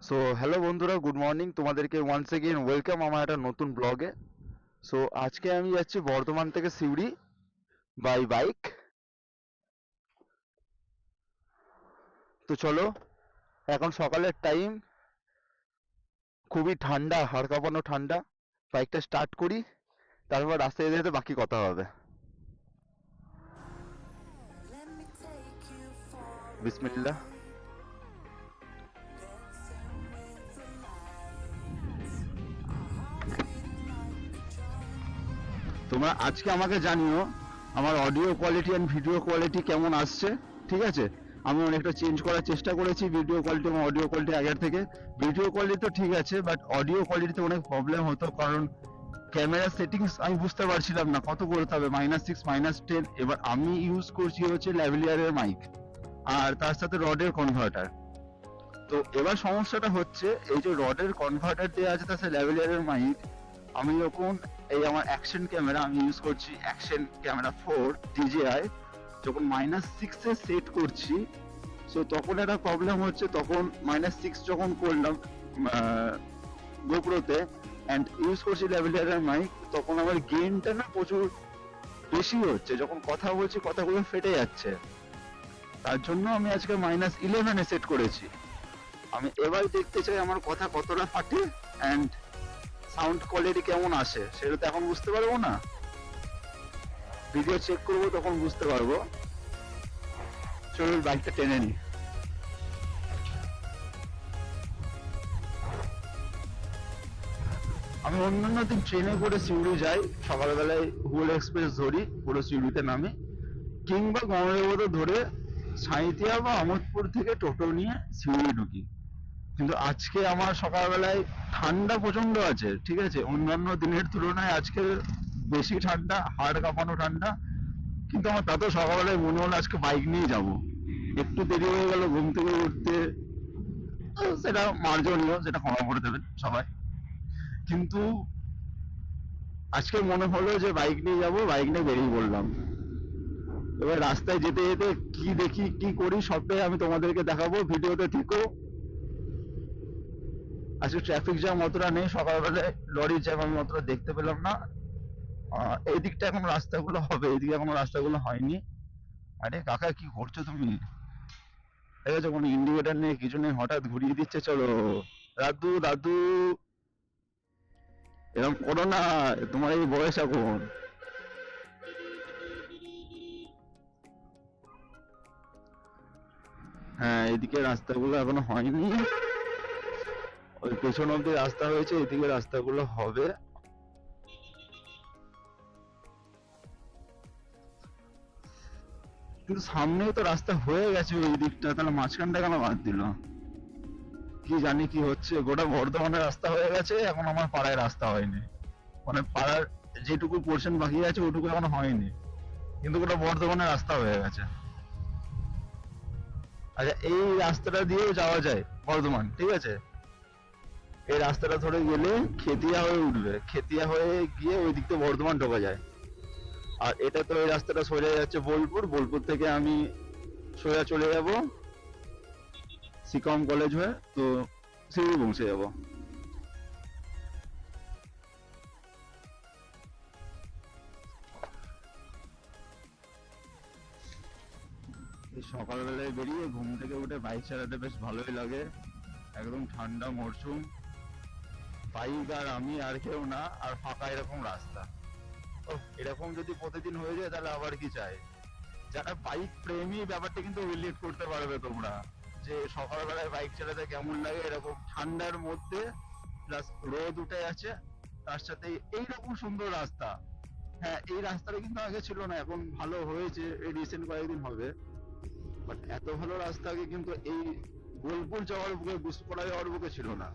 So hello বন্ধুরা, good morning. তোমাদেরকে once again welcome আমার একটা নতুন ব্লগে। সো আজকে আমি যাচ্ছি বর্ধমান থেকে সিউড়ি বাই বাইক। তো চলো, এখন সকালের টাইম, খুবই ঠান্ডা, হাড় কাঁপানো ঠান্ডা। বাইকটা স্টার্ট করি, তারপর রাস্তায় যেতে যেতে বাকি কথা হবে। বিসমিল্লাহ। তোমরা আজকে আমাকে জানিও আমার audio quality and video quality কেমন আসছে। ঠিক আছে, আমি অনেকটা চেঞ্জ করার চেষ্টা করেছি ভিডিও কোয়ালিটি এবং অডিও কোয়ালিটি আগের থেকে। ভিডিও কোয়ালিটি তো ঠিক আছে, বাট অডিও কোয়ালিটিতে অনেক প্রবলেম হতো, কারণ ক্যামেরা সেটিংস আমি বুঝতে পারছিলাম না কত করতে হবে, -6 -10। এবার আমি ইউজ করছি হচ্ছে ল্যাভেলিয়ারের মাইক, আর তার সাথে রডের কনভার্টার। তো এবার সমস্যাটা হচ্ছে, এই যে রডের কনভার্টার দেওয়া আছে তার সাথে ল্যাভেলিয়ারের মাইক, আমি যখন এই আমার অ্যাকশন ক্যামেরা আমি ইউজ করছি, অ্যাকশন ক্যামেরা 4 DJI, যখন -6 সেট করছি, সো তখন একটা প্রবলেম হচ্ছে। তখন -6 যখন করলাম গোপ্রোতে অ্যান্ড ইউজ করছি ল্যাভেলিয়ারের মাইক, তখন আমার গেইনটা না প্রচুর বেশি হচ্ছে, যখন কথা বলছি কথাগুলো ফেটে যাচ্ছে। তার জন্য আমি আজকে -11 সেট করেছি। আমি এবার দেখতে চাই আমার কথা কতটা ফাটে অ্যান্ড সাউন্ড কোয়ালিটি কেমন আসে। সেটা তো এখন বুঝতে পারবো না, ভিডিও চেক করবো তখন বুঝতে পারবো। চলুন বাইকটা টেনে নি। আমি অন্যান্য দিন ট্রেনে করে সিউড়ি যাই, সকালবেলায় হুগলি এক্সপ্রেস ধরি, পুরো সিউড়িতে নামি, কিংবা গঙ্গাদেবতা ধরে সাঁইথিয়া বা আমোদপুর থেকে টোটো নিয়ে সিউড়ি ঢুকি। কিন্তু আজকে আমার সকালবেলায় ঠান্ডা প্রচন্ড আছে, ঠিক আছে, অন্যান্য দিনের তুলনায় আজকে বেশি ঠান্ডা, হাড় কাঁপানো ঠান্ডা। কিন্তু আমার তাতেও সকালবেলায় মনে হলো আজকে বাইক নিয়ে যাব। একটু দেরি হয়ে গেল ঘুম থেকে উঠতে, সেটা মার্জনীয়, সেটা ক্ষমা করে দেবেন সবাই। কিন্তু আজকে মনে হলো যে বাইক নিয়ে যাব, বাইক নিয়ে বেরিয়ে পড়লাম। এবার রাস্তায় যেতে যেতে কি দেখি কি করি সবটাই আমি তোমাদেরকে দেখাবো, ভিডিওতে থেকো। আজকে ট্রাফিক জ্যাম অতটা নেই, সকালবেলায় লরির জ্যাম আমি অতটা দেখতে পেলাম না। এই দিকটা এখন রাস্তাগুলো হবে, এইদিকে এখনো রাস্তাগুলো হয়নি। আরে কাকা কি করছো তুমি? ঠিক আছে, কোনো ইন্ডিকেটার নেই, কিছু নেই, হঠাৎ ঘুরিয়ে দিচ্ছে। চলো দাদু দাদু, এরকম করো না, তোমার এই বয়স এখন। হ্যাঁ, এদিকে রাস্তাগুলো এখনো হয়নি, ওই পেছন অব্দি রাস্তা হয়েছে, এদিকে রাস্তাগুলো হবে। কিন্তু সামনেই তো রাস্তা হয়ে গেছে ওই দিকটা, তাহলে মাঝখানটা কেন বাদ দিল? কি জানি কি হচ্ছে, গোটা বর্ধমানের রাস্তা হয়ে গেছে, এখন আমার পাড়ায় রাস্তা হয়নি। মানে পাড়ার যেটুকু পোর্শন বাকি আছে ওটুকু এখনো হয়নি, কিন্তু গোটা বর্ধমানের রাস্তা হয়ে গেছে। আচ্ছা, এই রাস্তাটা দিয়েও যাওয়া যায় বর্ধমান, ঠিক আছে। এই রাস্তাটা ধরে গেলে খেতিয়া হয়ে উঠবে, খেতিয়া হয়ে গিয়ে ওই দিক থেকে বর্ধমান ঢোকা যায়। আর এটা তো এই রাস্তাটা সোজা যাচ্ছে বোলপুর, বোলপুর থেকে আমি সোজা চলে যাব সিকম কলেজ হয়ে, তো সিউড়ি পৌঁছে যাব। এই সকালবেলায় বেরিয়ে ঘুম থেকে উঠে বাইক চালাতে বেশ ভালোই লাগে, একদম ঠান্ডা মরশুম, বাইক আর আমি আর কেউ না, আর ফাঁকা এরকম রাস্তা। ও, এরকম যদি প্রতিদিন হয়ে যায় তাহলে আবার কি চাই। যারা বাইক প্রেমী ব্যাপারটা কিন্তু রিলেট করতে পারবে তোমরা, যে সকালবেলায় বাইক চালাতে কেমন লাগে এরকম ঠান্ডার মধ্যে, প্লাস রোদ উঠে আছে, তার সাথে এইরকম সুন্দর রাস্তা। হ্যাঁ, এই রাস্তাটা কিন্তু আগে ছিল না, এখন ভালো হয়েছে, এই রিসেন্ট কয়েকদিন হবে। বাট এত ভালো রাস্তা আগে কিন্তু এই বোলপুর যাওয়ার বুকে, গুসকরা যাওয়ার বুকে ছিল না।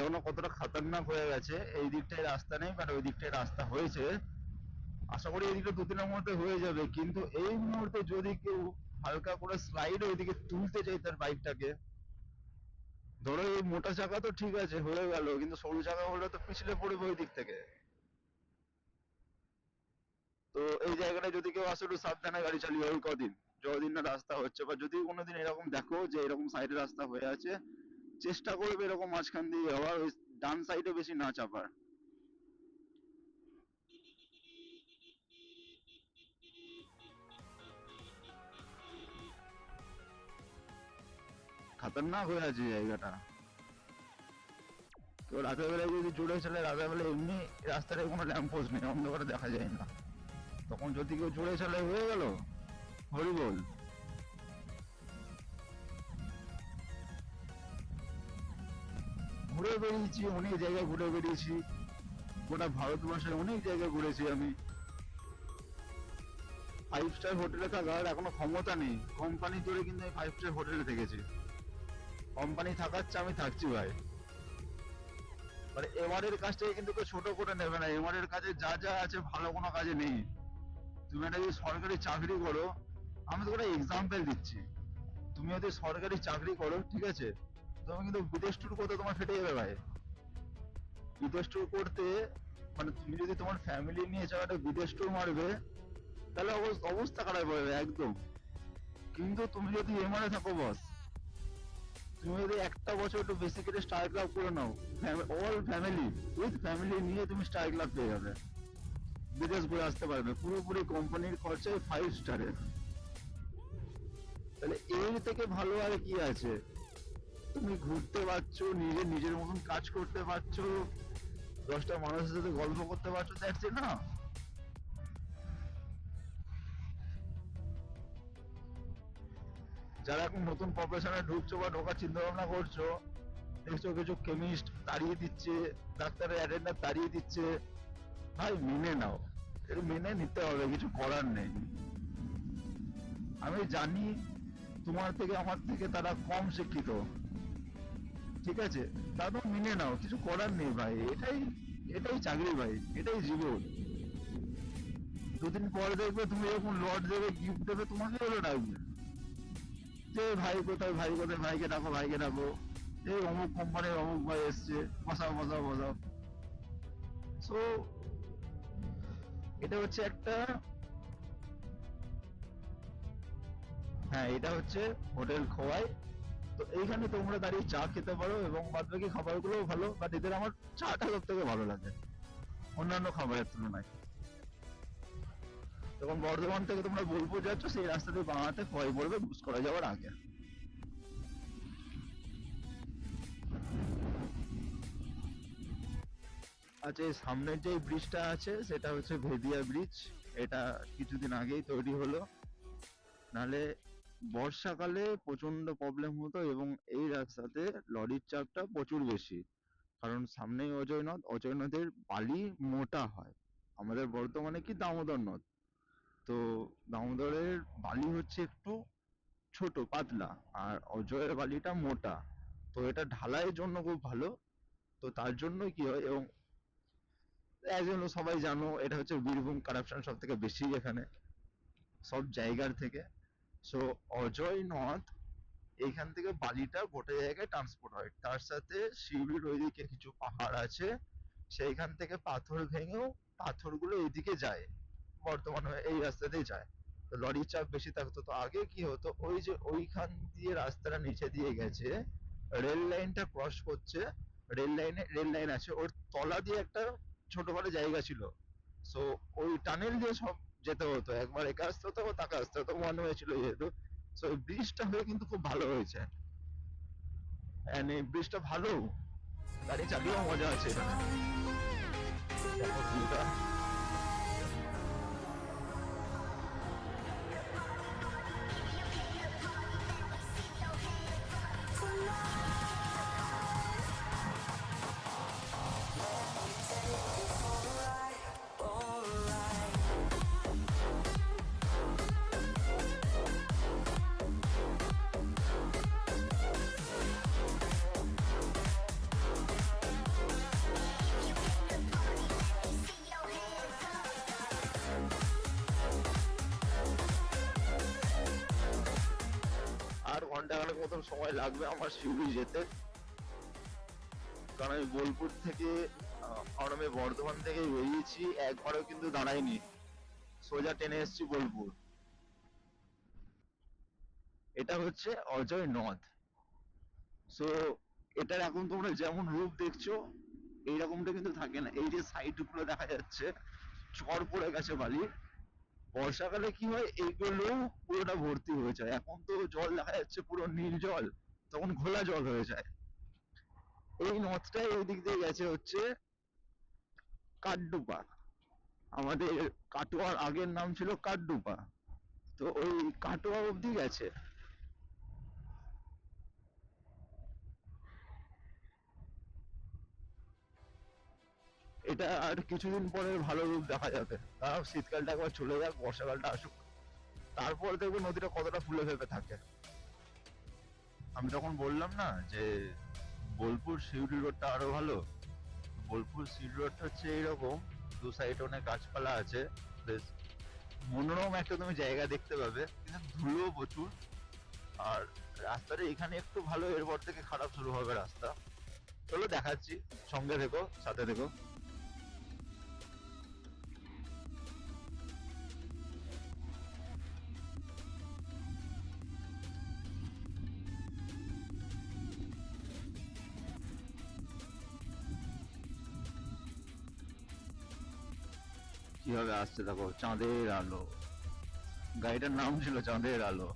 দেখো না কতটা খাতারনাক হয়ে গেছে। এই দিকটায় রাস্তা নেই, বাট ওই দিকটায় রাস্তা হয়েছে। আশা করি এই দিকটা 2-3 মধ্যে হয়ে যাবে, কিন্তু এই মুহূর্তে যদি কেউ হালকা করে স্লাইড ওইদিকে তুলতে চাই তার বাইকটাকে, ধরো এই মোটা চাকা তো ঠিক আছে হয়ে গেল, কিন্তু সরু চাকা হলে তো পিছলে পড়বে ওই দিক থেকে। তো এই জায়গাটা যদি কেউ আসে একটু সাবধানে গাড়ি চালিয়ে ওই কদিন, যতদিন না রাস্তা হচ্ছে, বা যদি কোনোদিন এরকম দেখো যে এরকম সাইডে রাস্তা হয়ে আছে, চেষ্টা করবে এরকম মাঝখান দিয়ে যাওয়ার, ওই ডান সাইডে বেশি না চাপার। খাতারনাক হয়ে আছে জায়গাটা। তো রাতের বেলায় যদি জোরে চলে, রাতের বেলায় এমনি রাস্তায় কোনো ল্যাম্প পোস্ট নেই, অন্ধকারে দেখা যায় না, তখন যদি কেউ জোরে চলে হয়ে গেল হরি বল। ঘুরে বেরিয়েছি, অনেক জায়গায় ঘুরে বেরিয়েছি, গোটা ভারতবর্ষের অনেক জায়গায় ঘুরেছি আমি। 5 স্টার হোটেলে থাকার এখনো ক্ষমতা নেই, কোম্পানি ধরে কিন্তু 5 স্টার হোটেলে থেকেছি। কোম্পানি থাকাচ্ছে আমি থাকছি ভাই। মানে এমআরের কাজটাকে কিন্তু কেউ ছোট করে নেবে না, এমআরের কাজে যা যা আছে ভালো কোনো কাজে নেই। তুমি একটা যদি সরকারি চাকরি করো, আমি তো একটা এক্সাম্পল দিচ্ছি, তুমি যদি সরকারি চাকরি করো ঠিক আছে, তুমি কিন্তু বিদেশ ট্যুর করতে তোমার ফেটে যাবে ভাই। বিদেশ ট্যুর করতে মানে তুমি যদি তোমার ফ্যামিলি নিয়ে যাও একটা বিদেশ ট্যুর মারবে, তাহলে অবস্থা খারাপ হয়ে যাবে একদম। কিন্তু তুমি যদি এমআরে থাকো বস, তুমি যদি একটা বছর একটু বেশি করে স্টার ক্লাব করে নাও, অল ফ্যামিলি উইথ ফ্যামিলি নিয়ে তুমি স্টার ক্লাব পেয়ে যাবে, বিদেশ ঘুরে আসতে পারবে পুরোপুরি কোম্পানির খরচায় 5 স্টারের। তাহলে এর থেকে ভালো আর কি আছে? তুমি ঘুরতে পারছো, নিজের মতন কাজ করতে পারছো, 10টা মানুষের সাথে গল্প করতে পারছো, দ্যাটস ইট না? যারা এখন নতুন প্রফেশনে ঢুকছো বা ঢোকার চিন্তা ভাবনা করছো, দেখছো কিছু কেমিস্ট তাড়িয়ে দিচ্ছে, ডাক্তারের অ্যাটেন্ডার তাড়িয়ে দিচ্ছে, ভাই মেনে নাও, এটা মেনে নিতে হবে, কিছু করার নেই। আমি জানি তোমার থেকে আমার থেকে তারা কম শিক্ষিত, ঠিক আছে, তারপর মেনে নাও, কিছু করার নেই ভাই, এটাই এটাই চাকরি ভাই, এটাই জীবন। দুদিন পরে দেখবে তুমি যখন লট দেবে, গিফট দেবে, তোমাকে হলো ডাকবে যে ভাই কোথায়, ভাই কোথায়, ভাইকে ডাকো, ভাইকে ডাকো, এই অমুক কোম্পানির অমুক ভাই এসছে, বসাও বসাও বসাও। সো এটা হচ্ছে একটা, হ্যাঁ এটা হচ্ছে হোটেল খোয়াই। তো এইখানে তোমরা দাঁড়িয়ে চা খেতে পারো, এবং বাদ বাকি খাবারগুলো ভালো, বাট এদের আমার চাটা সব থেকে ভালো লাগে অন্যান্য খাবারের তুলনায়। যখন বর্ধমান থেকে তোমরা বোলপুর যাচ্ছ, সেই রাস্তা দিয়ে বাংলাতে খোয়াই পড়বে ঘুষ করা যাওয়ার আগে। আচ্ছা, এই সামনের যে ব্রিজটা আছে সেটা হচ্ছে ভেদিয়া ব্রিজ, এটা কিছুদিন আগেই তৈরি হলো, নালে বর্ষাকালে প্রচন্ড প্রবলেম হতো, এবং এই রাস্তাতে লরির চাপটা প্রচুর বেশি, কারণ সামনেই অজয় নদ, অজয় নদের বালি মোটা হয়। আমাদের বর্তমানে কি দামোদর নদ, তো দামোদরের বালি হচ্ছে একটু ছোট পাতলা, আর অজয়ের বালিটা মোটা, তো এটা ঢালাইয়ের জন্য খুব ভালো। তো তার জন্য কি হয়, এবং একজন সবাই জানো এটা হচ্ছে বীরভূম, কারাপশন সব থেকে বেশি এখানে সব জায়গার থেকে। সো অজয় নদ এইখান থেকে বালিটা গোটা জায়গায় ট্রান্সপোর্ট হয়, তার সাথে শিউলির ওইদিকে কিছু পাহাড় আছে, সেইখান থেকে পাথর ভেঙেও পাথরগুলো এইদিকে যায়, বর্তমানে এই রাস্তাতেই যায়। তো লরির চাপ বেশি থাকতো। তো আগে কি হতো, ওই যে ওইখান দিয়ে রাস্তাটা নিচে দিয়ে গেছে, রেল লাইনটা ক্রস করছে, রেল লাইন আছে, ওর তলা দিয়ে একটা ছোটখাটো জায়গা ছিল, সো ওই টানেল দিয়ে সব যেতে হতো, একবার একা আসতে হতো আবার তাকে আসতে হতো, ওয়ান ওয়ে ছিল যেহেতু। সো এই ব্রিজটা হয়ে কিন্তু খুব ভালো হয়েছে, এন্ড এই ব্রিজটা ভালো, গাড়ি চালিয়েও মজা আছে এখানে। দেখো ভিউটা। ঘন্টাখানেক মতন সময় লাগবে আমার শিউরি যেতে, কারণ আমি বোলপুর থেকে আমি বর্ধমান থেকে বেরিয়েছি, একবারও কিন্তু দাঁড়াইনি, সোজা ট্রেনে এসেছি বোলপুর। এটা হচ্ছে অজয় নদ। সো এটার এখন তোমরা যেমন রূপ দেখছো এইরকমটা কিন্তু থাকে না। এই যে সাইড গুলো দেখা যাচ্ছে চর পড়ে গেছে বালি, বর্ষাকালে কি হয় এইগুলো পুরোটা ভর্তি হয়ে যায়। এখন তো জল দেখা যাচ্ছে পুরো নীল জল, তখন ঘোলা জল হয়ে যায়। এই নদটা এই দিক দিয়ে গেছে হচ্ছে কাঠডুপা, আমাদের কাটোয়ার আগের নাম ছিল কাঠডুপা, তো ওই কাটোয়া অব্দি গেছে। এটা আর কিছুদিন পরে ভালো রূপ দেখা যাবে, তাও শীতকালটা একবার চলে যাক, বর্ষাকালটা আসুক, তারপর দেখবো নদীটা কতটা ফুলে ফেপে থাকে। আমি তখন বললাম না যে বোলপুর সিউড়ি রোডটা আরো ভালো, বোলপুর সিউড়ি রোডটা হচ্ছে এইরকম, দু সাইডে অনেক গাছপালা আছে, বেশ মনোরম একটা তুমি জায়গা দেখতে পাবে, কিন্তু ধুলো প্রচুর। আর রাস্তাটা এখানে একটু ভালো, এরপর থেকে খারাপ শুরু হবে রাস্তা। চলো দেখাচ্ছি, সঙ্গে থেকো, সাথে থেকো। কিভাবে আসছে দেখো, চাঁদের আলো, গাড়িটার নাম ছিল চাঁদের আলো।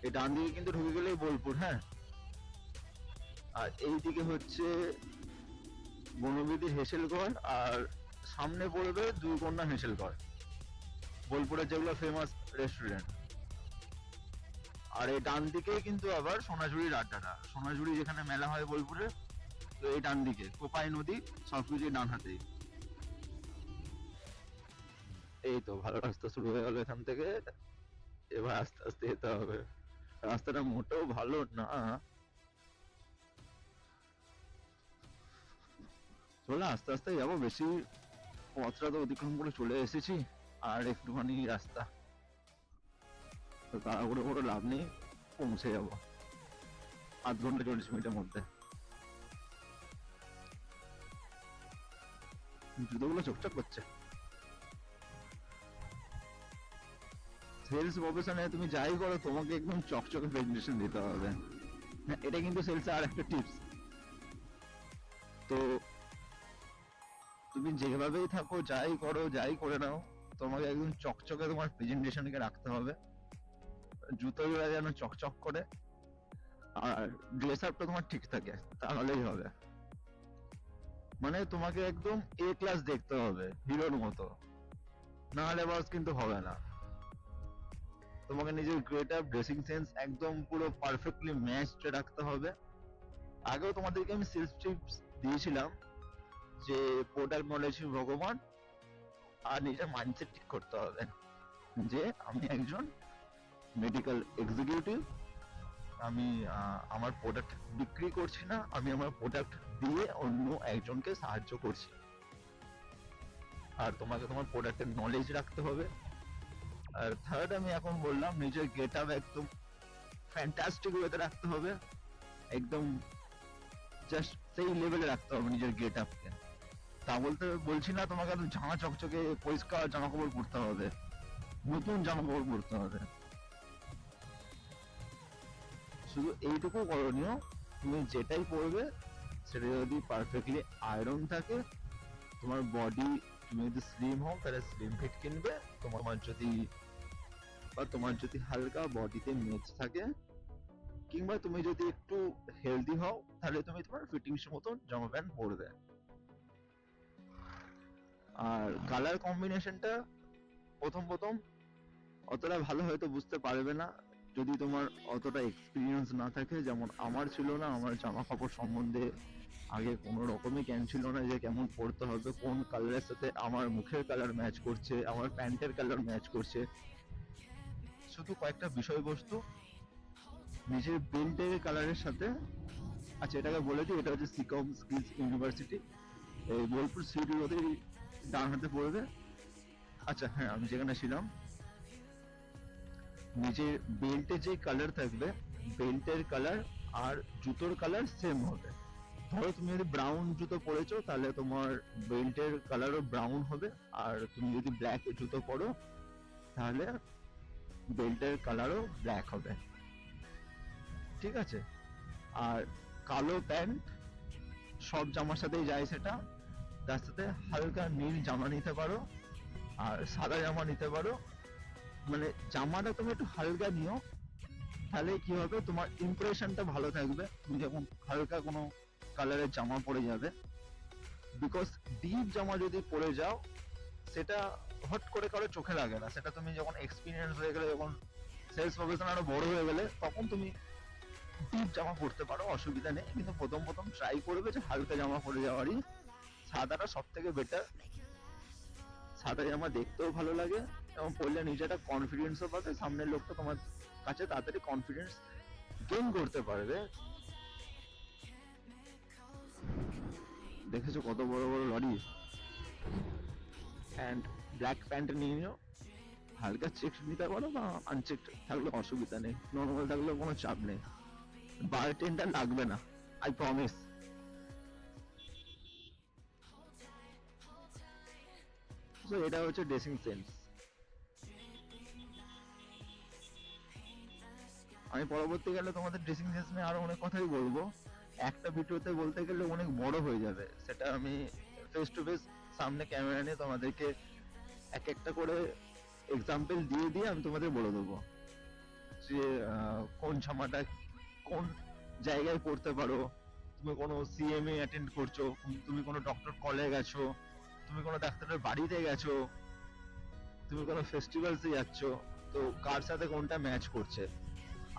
এই ডান দিকে কিন্তু ঢুকে গেলেই বোলপুর, হ্যাঁ। আর এইদিকে হচ্ছে বনবিধির হেসেলঘর, আর সামনে পড়বে দুই কন্যা হেসেলঘর, বোলপুরের যেগুলো ফেমাস রেস্টুরেন্ট। আর এই ডান দিকে কিন্তু আবার সোনাঝুরির আড্ডাটা, সোনাঝুরি যেখানে মেলা হয় বোলপুরে, তো এই ডান দিকে কোপাই নদী, সবকিছু ডান হাতেই। এই তো ভালো রাস্তা শুরু হয়ে গেল এখান থেকে, এবার আস্তে আস্তে যেতে হবে। রাস্তাটা মোটেও ভালো না, চলো আস্তে আস্তে যাবো, বেশি পথটা তো অতিক্রম করে চলে এসেছি, আর একটুখানি রাস্তা, তো তাড়াহুড়ো করে লাভ নেই, পৌঁছে যাবো 8 ঘন্টা 40 মিনিটের মধ্যে। জুতোগুলো চকচক করছে। সেলস প্রফেশনে তুমি যাই করো তোমাকে একদম চকচকে প্রেজেন্টেশন দিতে হবে, হ্যাঁ, এটা কিন্তু সেলস আর একটা টিপস। তো তুমি যেভাবেই থাকো, যাই করো, যাই করে নাও, তোমাকে একদম চকচকে তোমার প্রেজেন্টেশনকে রাখতে হবে, জুতোগুলো যেন চকচক করে, আর ড্রেস আপটা তোমার ঠিক থাকে, তাহলেই হবে। মানে তোমাকে একদম এ ক্লাস দেখতে হবে, হিরোর মতো, না হলে বাস কিন্তু হবে না। তোমাকে নিজের গেট আপ, ড্রেসিং সেন্স একদম পুরো পারফেক্টলি ম্যাচড রাখতে হবে। আগেও তোমাদেরকে আমি সেলস টিপস দিয়েছিলাম যে প্রোডাক্ট নলেজ ভগবান, আর নিজের মাইন্ডসেট ঠিক করতে হবে যে আমি একজন মেডিকেল এক্সিকিউটিভ, আমি আমার প্রোডাক্ট বিক্রি করছি না, আমি আমার প্রোডাক্ট দিয়ে অন্য একজনকে সাহায্য করছি। আর তোমাকে তোমার প্রোডাক্টের নলেজ রাখতে হবে। আর থার্ড আমি এখন বললাম নিজের গেট আপ একদম ফ্যান্টাস্টিক ওয়েতে রাখতে হবে, একদম জাস্ট সেই লেভেলে রাখতে হবে নিজের গেট আপকে। তা বলতে বলছি না তোমাকে একদম ঝাঁ চকচকে পরিষ্কার জামা কাপড় পরতে হবে, নতুন জামা কাপড় পরতে হবে। শুধু এইটুকু করণীয়, তুমি যেটাই পরবে সেটা যদি পারফেক্টলি আয়রন থাকে, তোমার বডি, তুমি যদি স্লিম হও তাহলে স্লিম ফিট কিনবে, তোমার যদি হালকা বডিতে মেচ থাকে, কিংবা তুমি যদি একটু হেলদি হও তাহলে তুমি তোমার ফিটিংস মতন জামা প্যান্ট পরবে। আর কালার কম্বিনেশনটা প্রথম প্রথম অতটা ভালো হয়তো বুঝতে পারবে না যদি তোমার অতটা এক্সপিরিয়েন্স না থাকে, যেমন আমার ছিল না, আমার জামা কাপড় সম্বন্ধে আগে কোনো রকমই জ্ঞান ছিল না যে কেমন পড়তে হবে, কোন কালারের সাথে আমার মুখের কালার ম্যাচ করছে, আমার প্যান্টের কালার ম্যাচ করছে। শুধু কয়েকটা বিষয়বস্তু নিজের বেল্টের কালারের সাথে, আচ্ছা এটাকে বলে দিই, এটা হচ্ছে সিকম স্কিলস ইউনিভার্সিটি, এই বোলপুর সিটি রোডের ডান হাতে পড়বে। আচ্ছা হ্যাঁ, আমি যেখানে ছিলাম নিজের বেল্টে যে কালার থাকবে, বেল্টের কালার আর জুতোর কালার সেম হবে। ধরো তুমি যদি ব্রাউন জুতো পরেছো তাহলে তোমার বেল্টের কালারও ব্রাউন হবে, আর তুমি যদি ব্ল্যাক জুতো পরো তাহলে বেল্টের কালারও ব্ল্যাক হবে, ঠিক আছে? আর কালো প্যান্ট সব জামার সাথেই যায় সেটা, তার সাথে হালকা নীল জামা নিতে পারো আর সাদা জামা নিতে পারো। মানে জামাটা তুমি একটু হালকা নিও, তাহলে কি হবে তোমার ইমপ্রেশনটা ভালো থাকবে। তুমি যখন হালকা কোনো কালারের জামা পরে যাবে, বিকজ ডিপ জামা যদি পরে যাও সেটা হট করে কারো চোখে লাগে না, সেটা তুমি যখন এক্সপিরিয়েন্স হয়ে গেলে, যখন সেলস প্রফেশন আরো বড় হয়ে গেলে তখন তুমি ডিপ জামা পরতে পারো, অসুবিধা নেই। কিন্তু প্রথম প্রথম ট্রাই করবে যে হালকা জামা পরে যাওয়ারই। সাদাটা সব থেকে বেটার, সাদা জামা দেখতেও ভালো লাগে এবং পরলে নিজেটা কনফিডেন্সও পাবে, সামনের লোকটা তোমার কাছে তাড়াতাড়ি কনফিডেন্স গেইন করতে পারবে। দেখেছো কত বড় বড় লরি। অ্যান্ড ব্ল্যাক প্যান্ট নিয়ে নিও, হালকা চেক নিতে পারো বা আনচেক থাকলে অসুবিধা নেই, নর্মাল থাকলেও কোনো চাপ নেই, বারটেন্ডার লাগবে না, আই প্রমিস। তো এটা হচ্ছে ড্রেসিং সেন্স। আমি পরবর্তীকালে তোমাদের ড্রেসিং সেন্স নিয়ে আরো অনেক কথাই বলবো, একটা ভিডিওতে বলতে গেলে অনেক বড় হয়ে যাবে, সেটা আমি ফেস টু ফেস সামনে ক্যামেরা নিয়ে তোমাদেরকে এক একটা করে এক্সাম্পল দিয়ে দিয়ে আমি তোমাদের বলে দেবো যে কোন জামাটা কোন জায়গায় পড়তে পারো। তুমি কোনো সিএমএ অ্যাটেন্ড করছো, তুমি কোনো ডক্টর কলে গেছো, তুমি কোনো ডাক্তারের বাড়িতে গেছো, তুমি কোনো ফেস্টিভ্যালসে যাচ্ছ, তো কার সাথে কোনটা ম্যাচ করছে।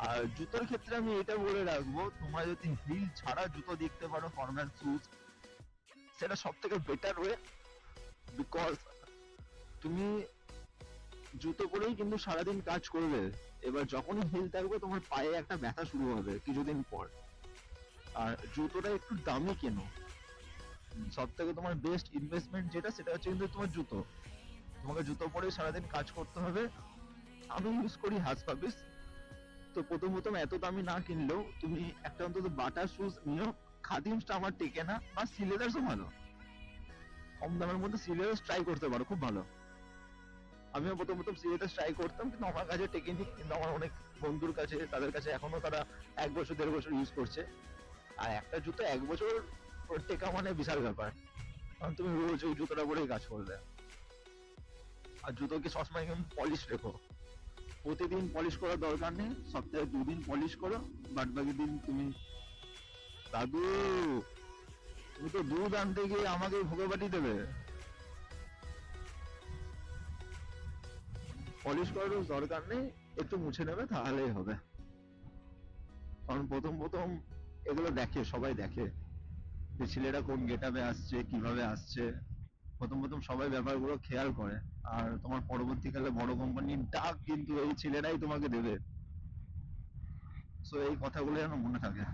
আর জুতোর ক্ষেত্রে আমি এটা বলে রাখবো, তোমরা যদি হিল ছাড়া জুতো দেখতে পারো ফর্মাল শুজ, সেটা সব থেকে বেটার ওয়ে। বিকজ তুমি জুতো পরেই কিন্তু সারাদিন কাজ করবে, এবার যখনই হিল থাকবে তোমার পায়ে একটা ব্যথা শুরু হবে কিছুদিন পর। আর জুতোটা একটু দামি কেন, সব থেকে তোমার বেস্ট ইনভেস্টমেন্ট যেটা সেটা হচ্ছে কিন্তু তোমার জুতো। তোমাকে জুতো পরে সারাদিন কাজ করতে হবে। আমি ইউজ করি হাসপাবিস, তো প্রথম প্রথম এত দামি না কিনলেও তুমি একটা অন্তত বাটার শুজ নিও। খাদিমসটা আমার টেকে না, বা সিলেদার্সও ভালো, কম দামের মধ্যে সিলেদার্স ট্রাই করতে পারো, খুব ভালো। আমিও প্রথম প্রথম সিলেদার্স ট্রাই করতাম কিন্তু আমার কাছে টেকেনি, কিন্তু আমার অনেক বন্ধুর কাছে, তাদের কাছে এখনো তারা 1 বছর 1.5 বছর ইউজ করছে। আর একটা জুতো 1 বছর টেকা মানে বিশাল ব্যাপার, কারণ তুমি রোজ ওই জুতোটা পরেই কাজ করবে। আর জুতোকে সবসময় কিন্তু পলিশ রেখো, প্রতিদিন পলিশ করার দরকার নেই, সপ্তাহে 2 দিন পলিশ করো, বাদ বাকি দিন তুমি। দাদু, তুমি তো দুধ আনতে গিয়ে আমাকে ভোগে বাটি দেবে, পলিশ করার দরকার নেই, একটু মুছে নেবে তাহলেই হবে। কারণ প্রথম প্রথম এগুলো দেখে, সবাই দেখে যে ছেলেটা কোন গেটআপে আসছে, কিভাবে আসছে, প্রথম প্রথম সবাই ব্যাপারগুলো খেয়াল করে। আর তোমার পরবর্তীকালে বড় কোম্পানির ডাক কিন্তু এই ছেলেরাই তোমাকে দেবে। সো এই কথাগুলো যেন মনে থাকে।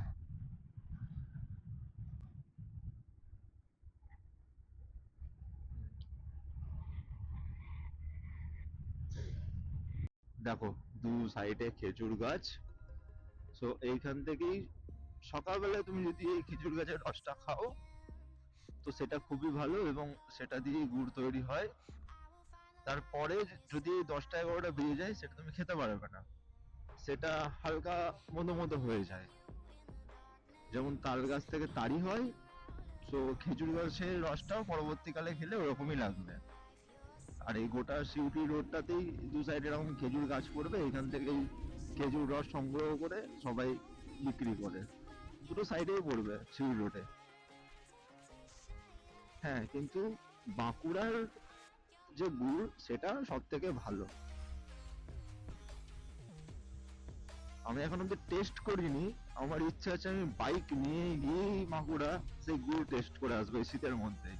দেখো, দু সাইডে খেজুর গাছ, সো এইখান থেকেই সকালবেলায় তুমি যদি এই খেজুর গাছের রসটা খাও তো সেটা খুবই ভালো, এবং সেটা দিয়ে গুড় তৈরি হয়। তারপরে যদি 10টা 11টা বেজে যায় সেটা তুমি খেতে পারবে না, সেটা হালকা মতো মতো হয়ে যায়। যেমন তাল গাছ থেকে তাড়ি হয়, তো খেজুর গাছের রসটাও পরবর্তীকালে খেলে ওরকমই লাগবে। আর এই গোটা সিউটি রোডটাতেই দু সাইডে এরকম খেজুর গাছ পড়বে, এখান থেকেই খেজুর রস সংগ্রহ করে সবাই বিক্রি করে, দুটো সাইডেই পড়বে সিউড়ি রোডে। হ্যাঁ, কিন্তু বাঁকুড়ার যে গুড় সেটা সব থেকে ভালো। আমি এখন অব্দি টেস্ট করিনি, আমার ইচ্ছা আছে আমি বাইক নিয়ে গিয়েই বাঁকুড়া সেই গুড় টেস্ট করে আসবো এই শীতের মধ্যে।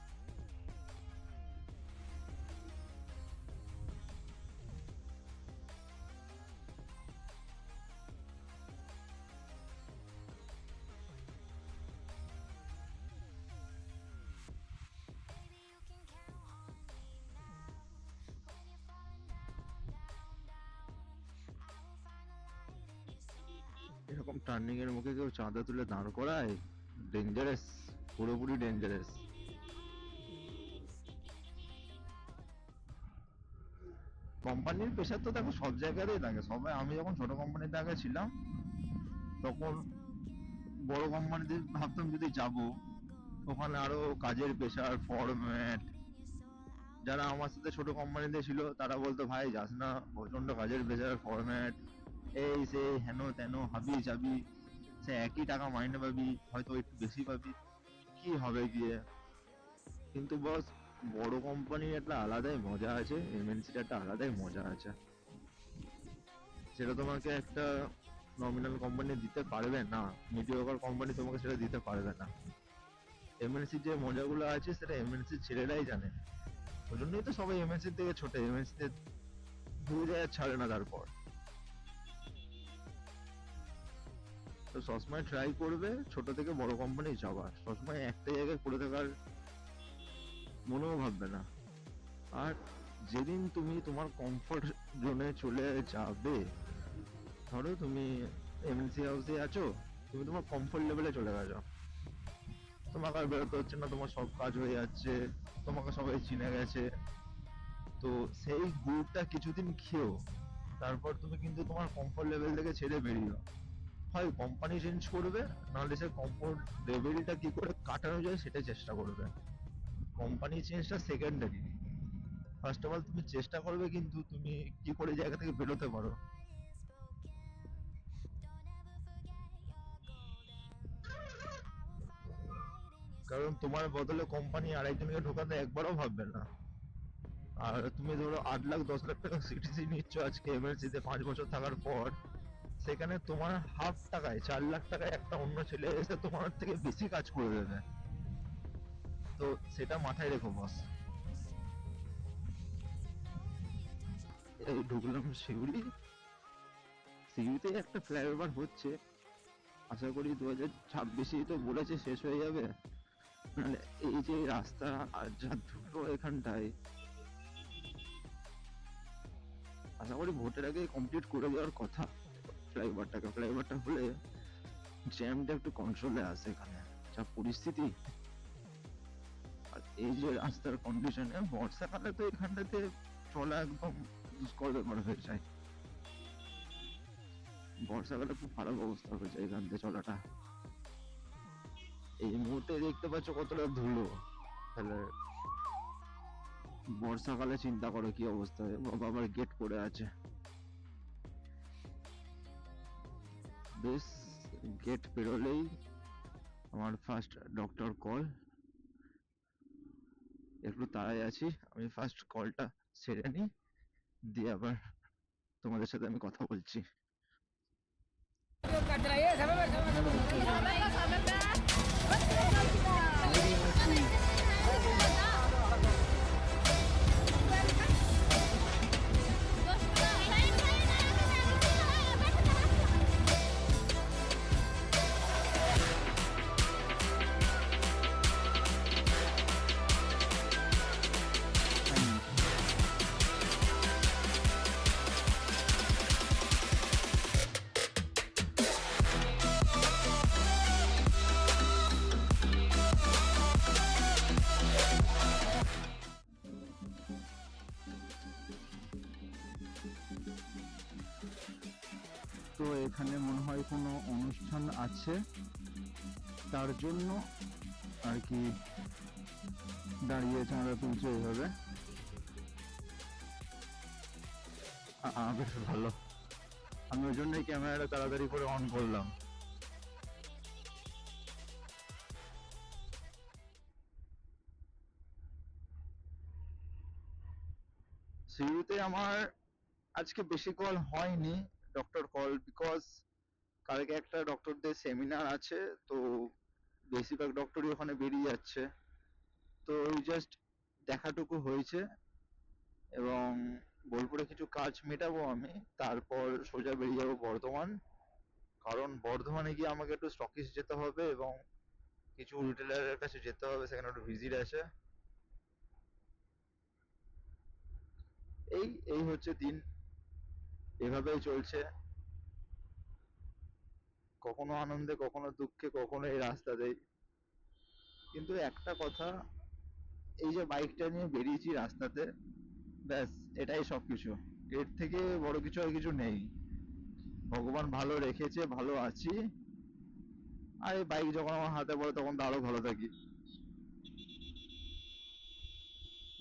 এরকম টার্নিং এর মুখে কেউ চাঁদা তুলে দাঁড় করায়? ডেঞ্জারাস, পুরোপুরি ডেঞ্জারাস। কোম্পানির প্রেশার তো দেখো সব জায়গাতেই থাকে। সবাই, আমি যখন ছোট কোম্পানিতে আগে ছিলাম তখন বড় কোম্পানিতে ভাবতাম যদি যাব, ওখানে আরো কাজের প্রেশার, ফরম্যাট। যারা আমার সাথে ছোট কোম্পানিতে ছিল তারা বলতো ভাই যাস না, প্রচন্ড কাজের প্রেশার, ফরম্যাট, এই সে হেন তেন, হাবি যাবি, সে একই টাকা মাইনে পাবি, হয়তো একটু বেশি পাবি, কি হবে গিয়ে। কিন্তু বস, বড় কোম্পানির একটা আলাদাই মজা আছে, এমএনসির একটা আলাদাই মজা আছে। সেটা তোমাকে একটা নমিনাল কোম্পানি দিতে পারবে না, মিডিওকার কোম্পানি তোমাকে সেটা দিতে পারবে না। এমএনসির যে মজাগুলো আছে সেটা এমএনসির ছেলেরাই জানে। ওই জন্যই তো সবাই এমএনসির থেকে ছোটে, এমএনসিতে ঘুরে যায় আর ছাড়ে না তারপর। তো সবসময় ট্রাই করবে ছোট থেকে বড় কোম্পানি যাওয়ার, সবসময় একটা জায়গায় পড়ে থাকার মনেও ভাববে না। আর যেদিন তুমি তোমার কমফোর্ট জোনে চলে যাবে, ধরো তুমি এমএনসি হাউসে আছো, তুমি তোমার কমফোর্ট লেভেলে চলে গেছো, তোমাকে আর বেরোতে হচ্ছে না, তোমার সব কাজ হয়ে যাচ্ছে, তোমাকে সবাই চিনে গেছে, তো সেই গুড়টা কিছুদিন খেও, তারপর তুমি কিন্তু তোমার কমফোর্ট লেভেল থেকে ছেড়ে বেরিয়ে, হয় কোম্পানি চেঞ্জ করবে, নাহলে সে কমফোর্ট লেভেলটা কি করে কাটানো যায় সেটা চেষ্টা করবে। কোম্পানি চেঞ্জটা সেকেন্ডারি, ফার্স্ট অফ অল তুমি চেষ্টা করবে কিন্তু তুমি কি করে জায়গা থেকে বেরোতে পারো। কারণ তোমার বদলে কোম্পানি আরেকজনকে ঢোকাতে একবারও ভাববে না। আর তুমি ধরো 8 লাখ 10 লাখ টাকা সিটিসি নিচ্ছ আজকে এমএলসি তে 5 বছর থাকার পর, সেখানে তোমার হাফ টাকায় 4 লাখ টাকায় একটা অন্য ছেলে এসে তোমার থেকে বেশি কাজ করে দেবে। তো সেটা মাথায় রেখো বস। এই ঢুকলাম শিউরি, শিউরিতে একটা ফ্লাইওভার হচ্ছে, আশা করি 2026-এই তো বলেছে শেষ হয়ে যাবে। মানে এই যে রাস্তা আর যা ধুলো এখানটায়, আশা করি ভোটের আগে কমপ্লিট করে দেওয়ার কথা ফ্লাইওভারটা হলে জ্যামটা একটু কন্ট্রোলে আসে এখানে, যা পরিস্থিতি। আর এই যে রাস্তার কন্ডিশনে বর্ষাকালে তো এখানটাতে চলা একদম দুষ্কর ব্যাপার হয়ে যায়। বর্ষাকালে খুব খারাপ অবস্থা হয়ে যায় এখান থেকে চলাটা। এই মুহূর্তে দেখতে পাচ্ছ কতটা ধুলো, তাহলে বর্ষাকালে চিন্তা করো কি অবস্থা হবে। বাবা আবার গেট পড়ে আছে, বেশ গেট পেরোলেই আমার ফার্স্ট ডক্টর কল। একটু তাড়াই আছি, আমি ফার্স্ট কলটা সেরে নিই, দিয়ে আবার তোমাদের সাথে আমি কথা বলছি। তো এখানে মনে হয় কোনো অনুষ্ঠান আছে, তার জন্য আর কি দাঁড়িয়ে চাঁদা তুলছে এইভাবে। বেশ ভালো, আমি ওই জন্যই ক্যামেরাটা তাড়াতাড়ি করে অন করলাম। সিউড়িতে আমার আজকে বেশি কল হয়নি, ডক্টর কল, বিকজ কালকে একটা ডক্টরদের সেমিনার আছে, তো বেশিরভাগ ডক্টরই ওখানে বেরিয়ে যাচ্ছে, তো ওই জাস্ট দেখাটুকু হয়েছে। এবং বোলপুরে কিছু কাজ মেটাবো আমি, তারপর সোজা বেরিয়ে যাবো বর্ধমান। কারণ বর্ধমানে গিয়ে আমাকে একটু স্টকিস যেতে হবে এবং কিছু রিটেলারের কাছে যেতে হবে, সেখানে একটু ভিজিট আছে। এই এই হচ্ছে দিন, এভাবেই চলছে। কখনো আনন্দে, কখনো দুঃখে, কখনো এই রাস্তাতেই। কিন্তু একটা কথা, এই যে বাইকটা নিয়ে বেরিয়েছি রাস্তাতে, ব্যাস এটাই সবকিছু। এর থেকে বড় কিছু আর কিছু নেই। ভগবান ভালো রেখেছে, ভালো আছি। আর এই বাইক যখন আমার হাতে পড়ে তখন তো আরো ভালো থাকি।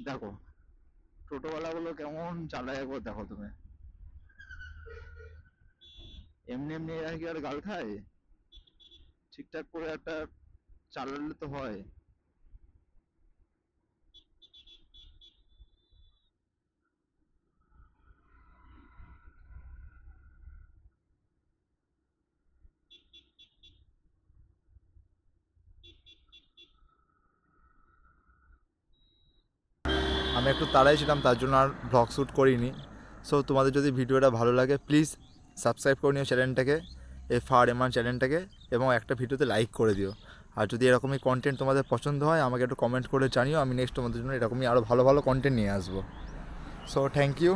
দেখো টোটোওয়ালা গুলো কেমন চালায় একবার দেখো তুমি। এমনি এমনি এরা কি আর গাল খায়? ঠিকঠাক করে একটা চালালে তো হয়। আমি একটু তাড়াই ছিলাম, তার জন্য আর ব্লগ শ্যুট করিনি। সো তোমাদের যদি ভিডিওটা ভালো লাগে প্লিজ সাবস্ক্রাইব করে নিও চ্যানেলটাকে, এই ফার এমান চ্যানেলটাকে, এবং একটা ভিডিওতে লাইক করে দিও। আর যদি এরকমই কন্টেন্ট তোমাদের পছন্দ হয় আমাকে একটু কমেন্ট করে জানিও, আমি নেক্সট তোমাদের জন্য এরকমই আরও ভালো ভালো কন্টেন্ট নিয়ে আসবো। So thank you.